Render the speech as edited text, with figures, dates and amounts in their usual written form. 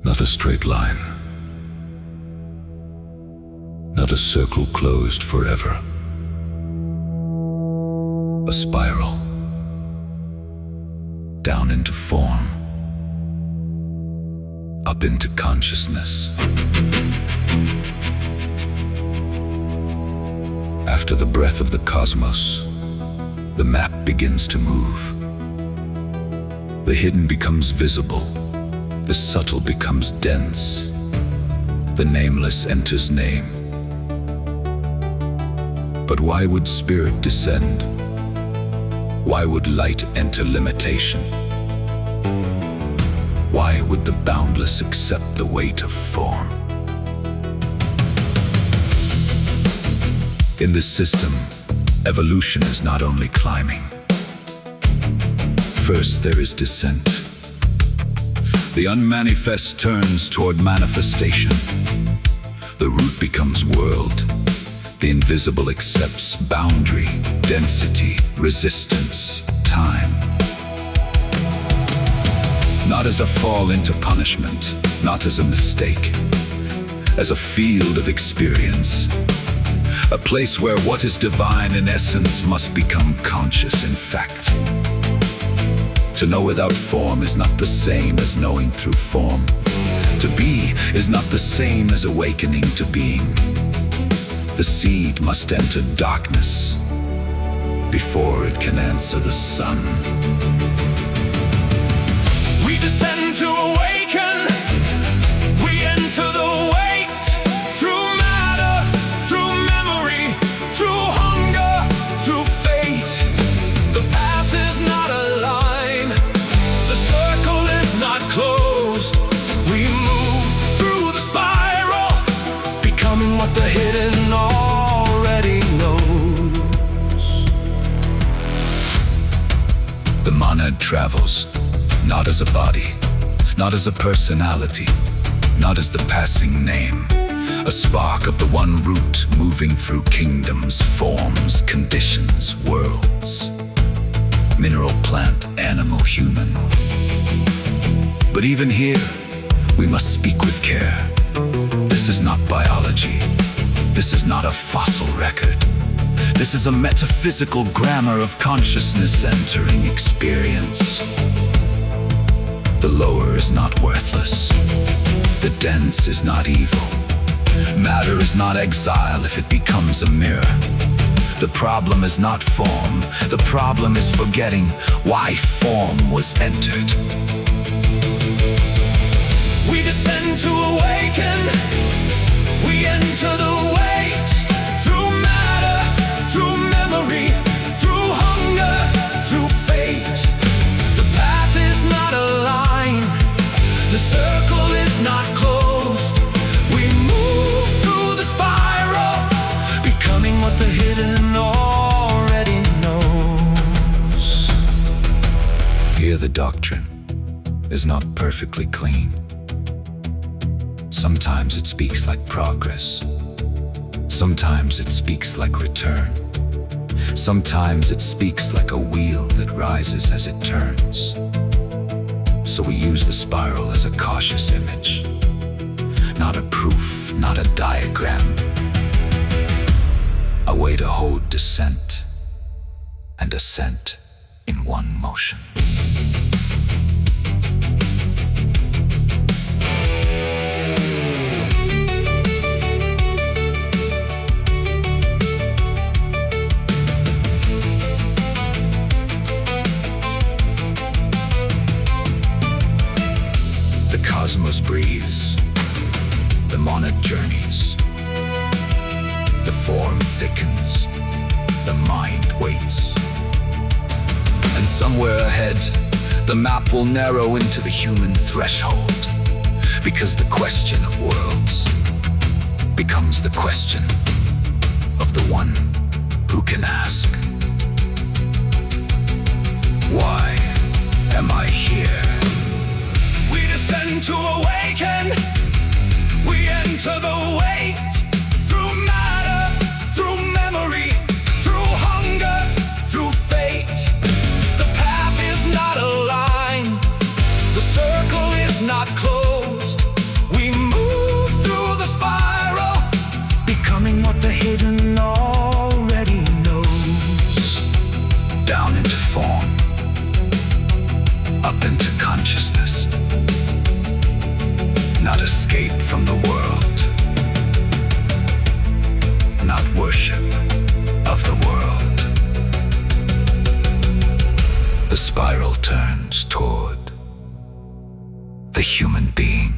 Not a straight line. Not a circle closed forever. A spiral. Down into form. Up into consciousness. After the breath of the cosmos, the map begins to move. The hidden becomes visible. The subtle becomes dense. The nameless enters name. But why would spirit descend? Why would light enter limitation? Why would the boundless accept the weight of form? In this system, evolution is not only climbing. First there is descent. The unmanifest turns toward manifestation. The root becomes world. The invisible accepts boundary, density, resistance, time. Not as a fall into punishment, not as a mistake, as a field of experience. A place where what is divine in essence must become conscious in fact. To know without form is not the same as knowing through form. To be is not the same as awakening to being. The seed must enter darkness before it can answer the sun. We descend to awaken. We enter the weight through matter, through memory, through hunger, through fate. The path is not a line. The circle is not closed. We move through the spiral, becoming what the hidden already knows. The monad travels, not as a body, not as a personality, not as the passing name. A spark of the one root moving through kingdoms, forms, conditions, worlds. Mineral, plant, animal, human. But even here, we must speak with care. This is not biology. This is not a fossil record. This is a metaphysical grammar of consciousness entering experience. The lower is not worthless. The dense is not evil. Matter is not exile if it becomes a mirror. The problem is not form. The problem is forgetting why form was entered. We descend to awaken. We enter the weight through matter, through memory, through hunger, through fate. The path is not a line. The circle is not closed. We move through the spiral, becoming what the hidden already knows. Here the doctrine is not perfectly clean. Sometimes it speaks like progress. Sometimes it speaks like return. Sometimes it speaks like a wheel that rises as it turns. So we use the spiral as a cautious image, not a proof, not a diagram. A way to hold descent and ascent in one motion. The cosmos breathes, the monad journeys, the form thickens, the mind waits. And somewhere ahead, the map will narrow into the human threshold, because the question of worlds becomes the question of the one who can ask, why am I here? We descend to awaken. We enter the weight through matter, through memory, through hunger, through fate. The path is not a line. The circle is not closed. hidden already knows. Down into form, up into consciousness. Not escape from the world, not worship of the world. The spiral turns toward the human being.